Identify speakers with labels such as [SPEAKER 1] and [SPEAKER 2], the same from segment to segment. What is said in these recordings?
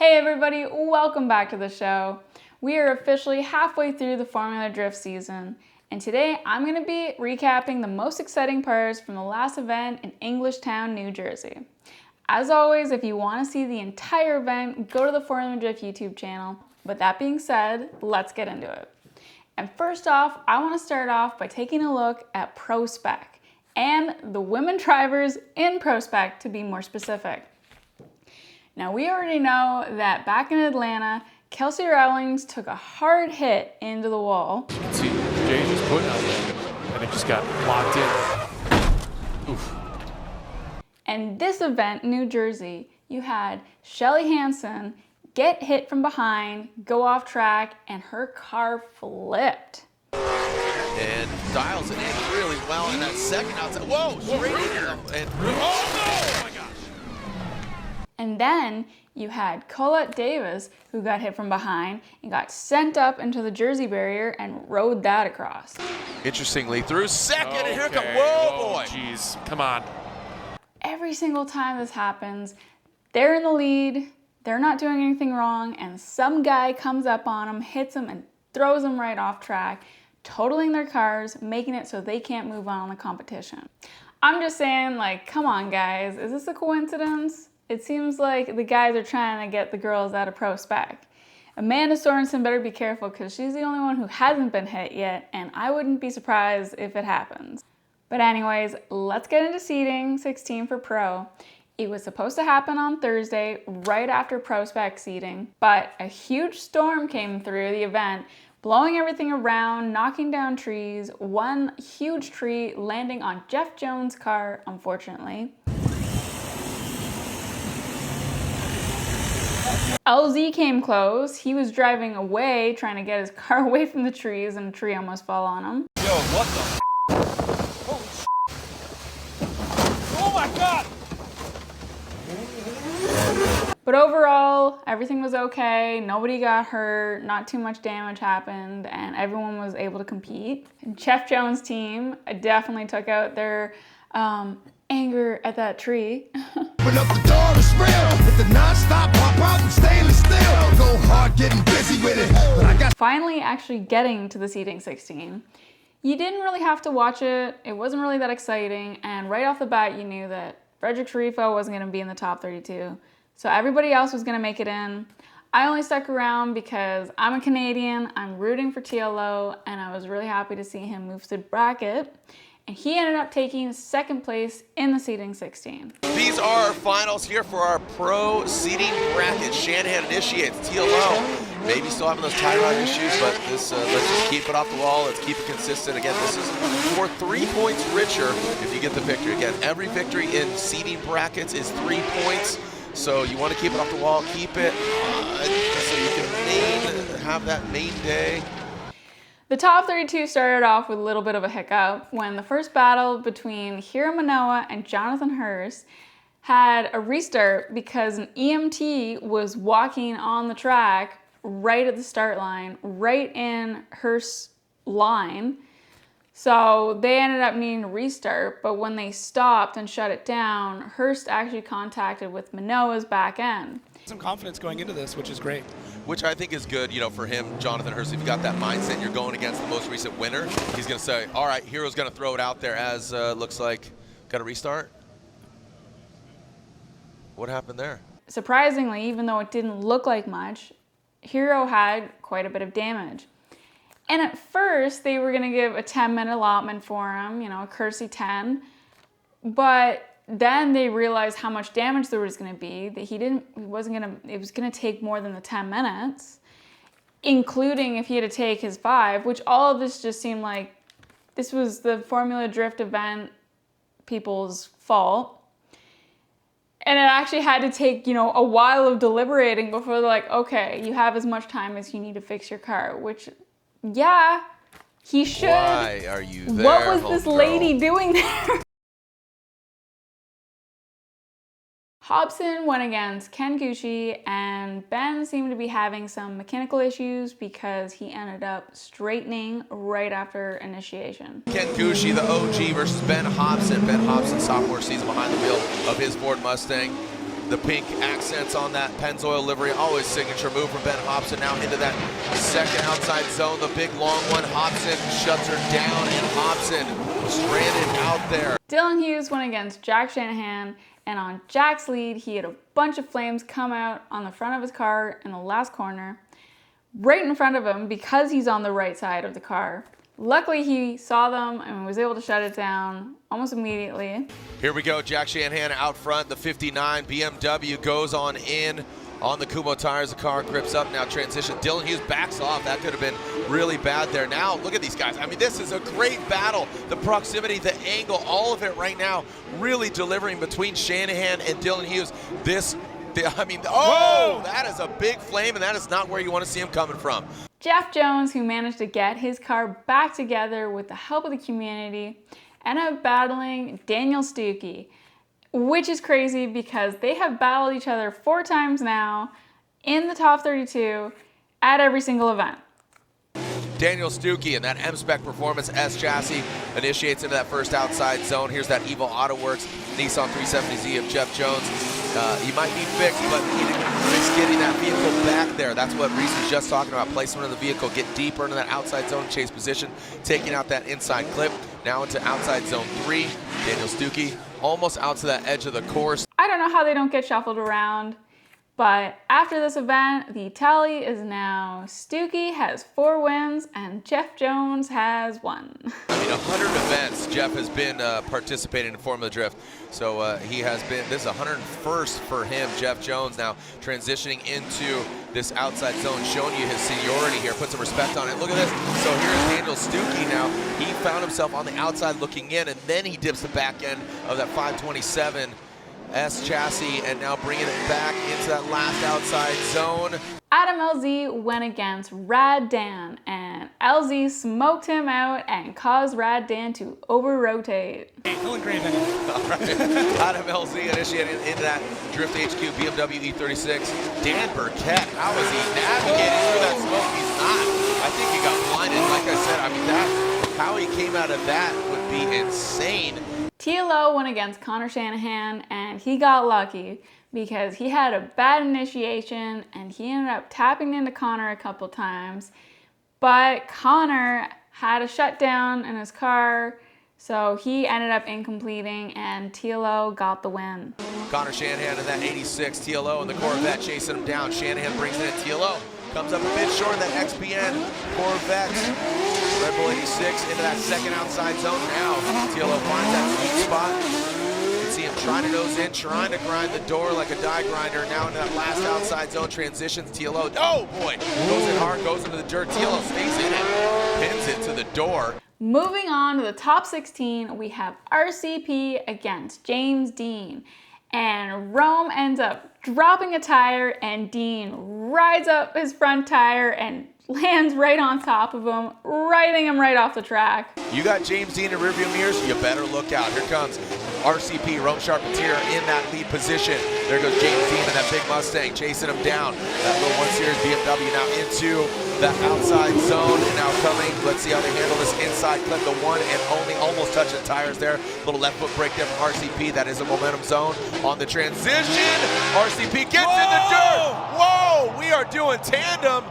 [SPEAKER 1] Hey everybody, welcome back to the show. We are officially halfway through the Formula Drift season, and today I'm going to be recapping the most exciting parts from the last event in Englishtown, New Jersey. As always, if you want to see the entire event, go to the Formula Drift YouTube channel. But that being said, let's get into it. And first off, I want to start off by taking a look at Pro Spec and the women drivers in Pro Spec, to be more specific. Now, we already know that back in Atlanta, Kelsey Rawlings took a hard hit into the wall.
[SPEAKER 2] You can see Jay just putting out there, and it just got locked in. Oof.
[SPEAKER 1] And this event, New Jersey, you had Shelly Hansen get hit from behind, go off track, and her car flipped.
[SPEAKER 3] And dials it in really well in that second outside. Whoa, straight in. And, oh my gosh.
[SPEAKER 1] And then you had Colette Davis, who got hit from behind and got sent up into the Jersey barrier and rode that across.
[SPEAKER 3] Interestingly, through second, and here comes, whoa, boy.
[SPEAKER 2] Jeez, come on.
[SPEAKER 1] Every single time this happens, they're in the lead, they're not doing anything wrong, and some guy comes up on them, hits them, and throws them right off track, totaling their cars, making it so they can't move on in the competition. I'm just saying, like, come on, guys, is this a coincidence? It seems like the guys are trying to get the girls out of Pro Spec. Amanda Sorensen better be careful because she's the only one who hasn't been hit yet, and I wouldn't be surprised if it happens. But anyways, let's get into seeding 16 for Pro. It was supposed to happen on Thursday, right after Pro Spec seeding, but a huge storm came through the event, blowing everything around, knocking down trees, one huge tree landing on Jeff Jones' car, unfortunately. LZ came close. He was driving away, trying to get his car away from the trees, and a tree almost fell on him.
[SPEAKER 3] Yo, what the Holy Oh my God!
[SPEAKER 1] But overall, everything was okay. Nobody got hurt. Not too much damage happened, and everyone was able to compete. Jeff Jones' team definitely took out their anger at that tree.
[SPEAKER 4] Open up the door, it's real. With the non-stop pop out and stainless steel. Go hard getting busy with it. But I got
[SPEAKER 1] Finally actually getting to the seeding 16. You didn't really have to watch it. It wasn't really that exciting. And right off the bat, you knew that Frederick Sharifo wasn't going to be in the top 32. So everybody else was going to make it in. I only stuck around because I'm a Canadian. I'm rooting for TLO. And I was really happy to see him move to the bracket. And he ended up taking second place in the seeding 16.
[SPEAKER 3] These are our finals here for our pro seeding bracket. Shanahan initiates TLO. Maybe still having those tie rod issues, but this let's just keep it off the wall. Let's keep it consistent. Again, this is for 3 points richer if you get the victory. Again, every victory in seeding brackets is 3 points. So you want to keep it off the wall, keep it so you can have that main day.
[SPEAKER 1] The top 32 started off with a little bit of a hiccup when the first battle between Hiro Manoa and Jonathan Hurst had a restart because an EMT was walking on the track right at the start line, right in Hurst's line. So they ended up needing to restart, but when they stopped and shut it down, Hurst actually contacted with Manoa's back end.
[SPEAKER 5] Some confidence going into this, which is great.
[SPEAKER 3] Which I think is good, you know, for him, Jonathan Hurst. If you got that mindset, you're going against the most recent winner. He's going to say, all right, Hero's going to throw it out there as looks like got a restart. What happened there?
[SPEAKER 1] Surprisingly, even though it didn't look like much, Hiro had quite a bit of damage. And at first, they were going to give a 10-minute allotment for him, you know, a courtesy 10. But then they realized how much damage there was going to be, that it was going to take more than the 10 minutes, including if he had to take his 5, which all of this just seemed like this was the Formula Drift event people's fault. And it actually had to take, you know, a while of deliberating before they're like, okay, you have as much time as you need to fix your car, which, yeah, he should.
[SPEAKER 3] Why are you there?
[SPEAKER 1] What was this lady doing there? Hobson went against Ken Gucci, and Ben seemed to be having some mechanical issues because he ended up straightening right after initiation.
[SPEAKER 3] Ken Gucci, the OG, versus Ben Hobson. Ben Hobson, sophomore season behind the wheel of his Ford Mustang. The pink accents on that Pennzoil livery, always signature move from Ben Hobson. Now into that second outside zone, the big long one. Hobson shuts her down, and Hobson stranded out there.
[SPEAKER 1] Dylan Hughes went against Jack Shanahan, and on Jack's lead, he had a bunch of flames come out on the front of his car in the last corner, right in front of him because he's on the right side of the car. Luckily, he saw them and was able to shut it down almost immediately.
[SPEAKER 3] Here we go, Jack Shanahan out front. The 59 BMW goes on in on the Kumo tires. The car grips up now, transition. Dylan Hughes backs off. That could have been really bad there. Now, look at these guys. I mean, this is a great battle. The proximity, the angle, all of it right now really delivering between Shanahan and Dylan Hughes. That is a big flame, and that is not where you want to see him coming from.
[SPEAKER 1] Jeff Jones, who managed to get his car back together with the help of the community, ended up battling Daniel Stuckey, which is crazy because they have battled each other 4 times now in the top 32 at every single event.
[SPEAKER 3] Daniel Stuckey and that M-Spec Performance S chassis initiates into that first outside zone. Here's that Evo AutoWorks Nissan 370Z of Jeff Jones. He might be fixed, but he risks getting that vehicle back there. That's what Reese was just talking about. Placement of the vehicle, get deeper into that outside zone, chase position, taking out that inside clip. Now into outside zone 3. Daniel Stuckey almost out to that edge of the course.
[SPEAKER 1] I don't know how they don't get shuffled around, but after this event, the tally is now Stuckey has 4 wins and Jeff Jones has 1.
[SPEAKER 3] I mean, 100 events Jeff has been participating in Formula Drift. So he has been, this is 101st for him. Jeff Jones now transitioning into this outside zone, showing you his seniority here. Put some respect on it. Look at this. So here's Daniel Stuckey now. He found himself on the outside looking in, and then he dips the back end of that 527 S chassis and now bringing it back into that last outside zone.
[SPEAKER 1] Adam LZ went against Rad Dan, and LZ smoked him out and caused Rad Dan to over-rotate.
[SPEAKER 5] Feeling great, man.
[SPEAKER 3] All right. Adam LZ initiating into that Drift HQ BMW E36. Dan Burkett, how is he navigating through that smoke? He's not. I think he got blinded. Like I said, I mean, how he came out of that would be insane.
[SPEAKER 1] TLO went against Connor Shanahan, and he got lucky because he had a bad initiation and he ended up tapping into Connor a couple times, but Connor had a shutdown in his car, so he ended up incompleting and TLO got the win.
[SPEAKER 3] Connor Shanahan in that 86, TLO in the Corvette chasing him down. Shanahan brings it in, TLO comes up a bit short of that XPN Corvette. Red Bull 86 into that second outside zone. Now TLO finds that sweet spot. You can see him trying to nose in, trying to grind the door like a die grinder. Now into that last outside zone, transitions TLO. Oh boy, goes in hard, goes into the dirt. TLO stays in it, pins it to the door.
[SPEAKER 1] Moving on to the top 16, we have RCP against James Dean. And Rome ends up dropping a tire, and Dean rides up his front tire and lands right on top of him, riding him right off the track.
[SPEAKER 3] You got James Dean in rearview mirrors, you better look out. Here comes RCP, Rome Charpentier in that lead position. There goes James Dean in that big Mustang, chasing him down. That little 1 Series BMW now into that outside zone. And now coming, let's see how they handle this inside clip. The one and only, almost touching the tires there. Little left foot brake there from RCP. That is a momentum zone on the transition. RCP gets in the dirt. Whoa, we are doing tandem,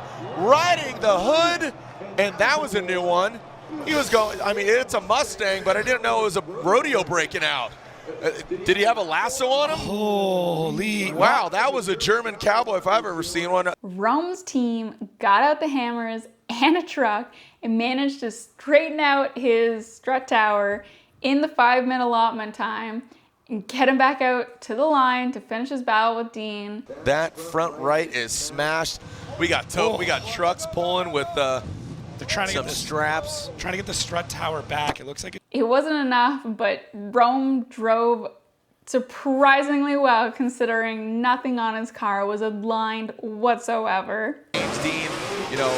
[SPEAKER 3] riding the hood. And that was a new one. He was going, I mean, it's a Mustang, but I didn't know it was a rodeo breaking out. Did he have a lasso on him?
[SPEAKER 5] Holy.
[SPEAKER 3] Wow, that was a German cowboy if I've ever seen one.
[SPEAKER 1] Rome's team got out the hammers and a truck and managed to straighten out his strut tower in the 5-minute allotment time and get him back out to the line to finish his battle with Dean.
[SPEAKER 3] That front right is smashed. We got trucks pulling with
[SPEAKER 5] They're trying to
[SPEAKER 3] some
[SPEAKER 5] get the
[SPEAKER 3] straps.
[SPEAKER 5] Trying to get the strut tower back. It looks like
[SPEAKER 1] It wasn't enough, but Rome drove surprisingly well considering nothing on his car was aligned whatsoever.
[SPEAKER 3] James Dean, you know,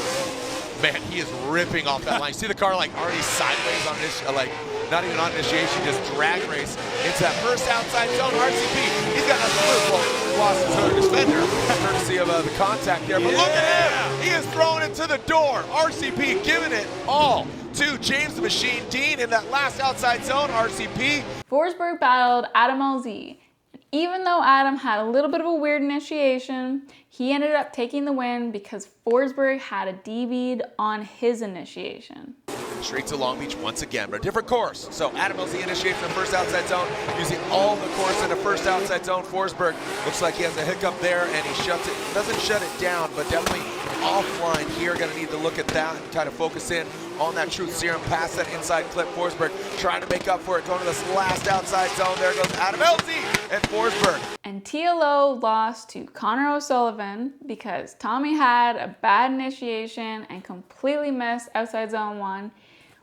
[SPEAKER 3] man, he is ripping off that line. See the car like already sideways on this, like not even on initiation, just drag race into that first outside zone. RCP, he's got nothing to lose. Well, lost his hood defender, courtesy of the contact there. But look at him, he is throwing it to the door. RCP giving it all to James the Machine Dean in that last outside zone. RCP.
[SPEAKER 1] Forsberg battled Adam LZ. Even though Adam had a little bit of a weird initiation, he ended up taking the win because Forsberg had a DB'd on his initiation.
[SPEAKER 3] Straight to Long Beach once again, but a different course. So Adam LZ initiates in the first outside zone, using all the course in the first outside zone. Forsberg looks like he has a hiccup there, and he shuts it, doesn't shut it down, but definitely offline here. Gonna need to look at that and kind of focus in on that truth serum, past that inside clip. Forsberg trying to make up for it, going to this last outside zone. There goes Adam LZ and Forsberg.
[SPEAKER 1] And TLO lost to Connor O'Sullivan because Tommy had a bad initiation and completely missed outside zone 1,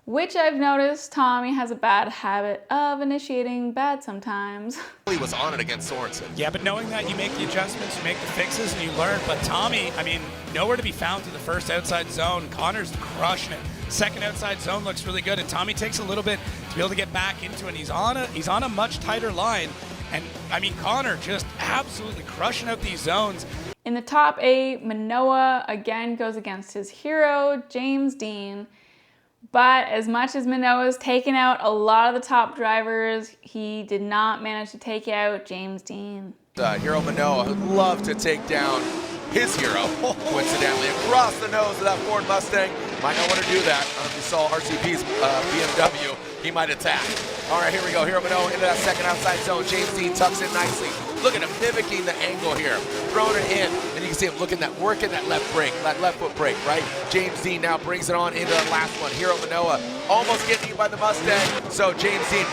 [SPEAKER 1] which I've noticed Tommy has a bad habit of initiating bad sometimes.
[SPEAKER 3] He was on it against Sorensen.
[SPEAKER 5] Yeah, but knowing that, you make the adjustments, you make the fixes, and you learn. But Tommy, I mean, nowhere to be found through the first outside zone. Connor's crushing it. Second outside zone looks really good, and Tommy takes a little bit to be able to get back into it. He's on a much tighter line, and I mean, Connor just absolutely crushing out these zones.
[SPEAKER 1] In the top 8, Manoah again goes against his hero, James Dean. But as much as Manoah's taken out a lot of the top drivers, he did not manage to take out James Dean.
[SPEAKER 3] Hero Manoah would love to take down his hero, coincidentally, across the nose of that Ford Mustang. Might not want to do that. If you saw RCP's BMW, he might attack. All right, here we go. Hero Manoah into that second outside zone. James Dean tucks in nicely. Look at him mimicking the angle here, throwing it in, and you can see him working that left brake, that left foot brake, right? James Dean now brings it on into that last one. Hero Manoah almost getting eaten by the Mustang, so James Dean,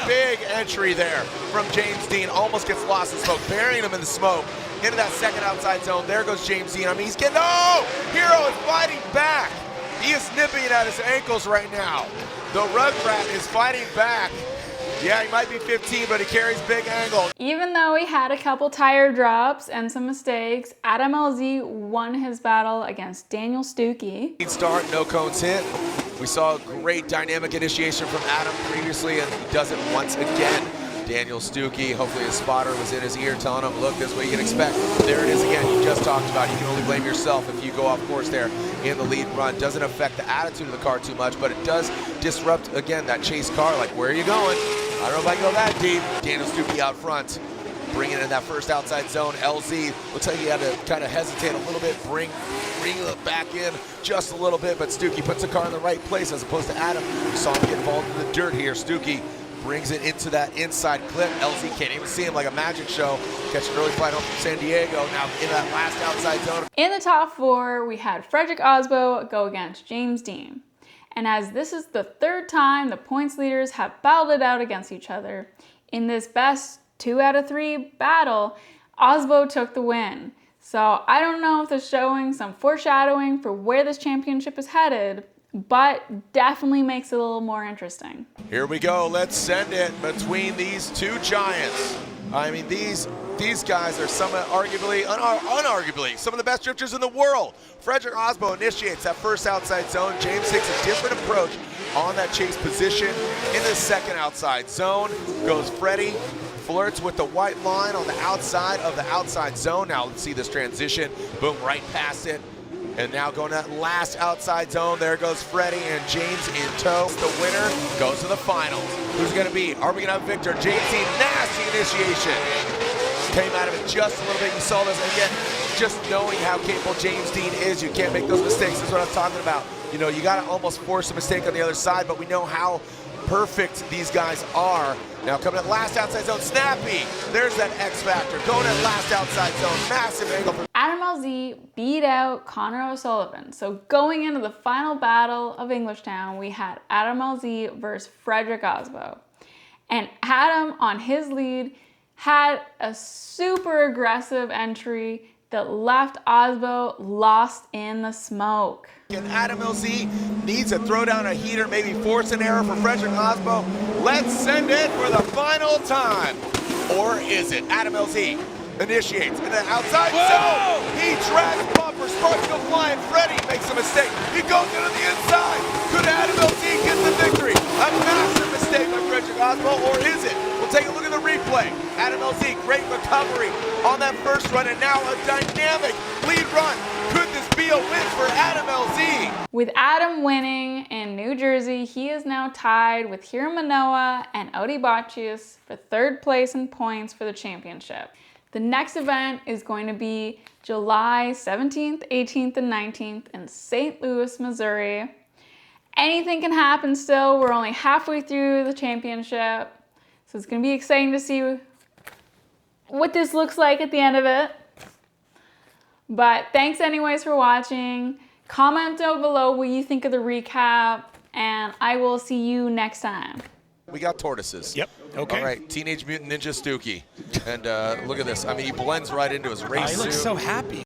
[SPEAKER 3] big entry there from James Dean, almost gets lost in smoke, burying him in the smoke. Into that second outside zone, there goes James Dean. I mean, he's getting, Hero is fighting back. He is nipping at his ankles right now. The Rugrat is fighting back. Yeah, he might be 15, but he carries big angle.
[SPEAKER 1] Even though he had a couple tire drops and some mistakes, Adam LZ won his battle against Daniel Stuckey.
[SPEAKER 3] Lead start, no cones hit. We saw a great dynamic initiation from Adam previously, and he does it once again. Daniel Stuckey, hopefully his spotter was in his ear telling him, look, this is what you can expect. There it is again, you just talked about. You can only blame yourself if you go off course there in the lead run. Doesn't affect the attitude of the car too much, but it does disrupt, again, that chase car. Like, where are you going? I don't know if I can go that deep. Daniel Stuckey out front, bringing in that first outside zone. LZ, looks like he had to kind of hesitate a little bit, bring it back in just a little bit, but Stuckey puts the car in the right place as opposed to Adam. We saw him get involved in the dirt here. Stuckey brings it into that inside clip. LZ can't even see him, like a magic show. Catch an early flight home from San Diego. Now in that last outside zone.
[SPEAKER 1] In the top 4, we had Frederick Osbo go against James Dean. And as this is the 3rd time the points leaders have battled it out against each other, in this best 2 out of 3 battle, Osbo took the win. So I don't know if it's showing some foreshadowing for where this championship is headed, but definitely makes it a little more interesting.
[SPEAKER 3] Here we go. Let's send it between these two giants. I mean, these guys are some unarguably some of the best drifters in the world. Frederick Osbo initiates that first outside zone. James takes a different approach on that chase position. In the second outside zone goes Freddie. Flirts with the white line on the outside of the outside zone. Now let's see this transition. Boom, right past it. And now going to that last outside zone, there goes Freddie and James in tow. The winner goes to the finals. Who's going to be? Are we going to have Victor? James Dean, nasty initiation. Came out of it just a little bit. You saw this again. Just knowing how capable James Dean is, you can't make those mistakes. That's what I'm talking about. You know, you got to almost force a mistake on the other side, but we know how perfect these guys are. Now coming to last outside zone, snappy. There's that X factor. Going to last outside zone, massive angle.
[SPEAKER 1] Adam LZ beat out Connor O'Sullivan. So going into the final battle of Englishtown, we had Adam LZ versus Frederick Osbo. And Adam, on his lead, had a super aggressive entry that left Osbo lost in the smoke.
[SPEAKER 3] And Adam LZ needs to throw down a heater, maybe force an error for Frederick Osbo. Let's send it for the final time. Or is it? Adam LZ initiates in the outside zone. He drags bumper, sparks go flying. Freddie makes a mistake. He goes into the inside. Could Adam LZ get the victory? A massive mistake by Frederick Osbo, or is it? We'll take a look at the replay. Adam LZ, great recovery on that first run, and now a dynamic lead run. Could this be be a win for Adam LZ.
[SPEAKER 1] With Adam winning in New Jersey, he is now tied with Hiro Manoa and Odi Baccius for third place in points for the championship. The next event is going to be July 17th, 18th, and 19th in St. Louis, Missouri. Anything can happen still. We're only halfway through the championship. So it's going to be exciting to see what this looks like at the end of it. But thanks anyways for watching. Comment down below what you think of the recap, and I will see you next time.
[SPEAKER 3] We got tortoises.
[SPEAKER 5] Yep. Okay.
[SPEAKER 3] All right, Teenage Mutant Ninja Stookie. And look at this. I mean, he blends right into his race
[SPEAKER 5] He looks
[SPEAKER 3] suit.
[SPEAKER 5] so happy.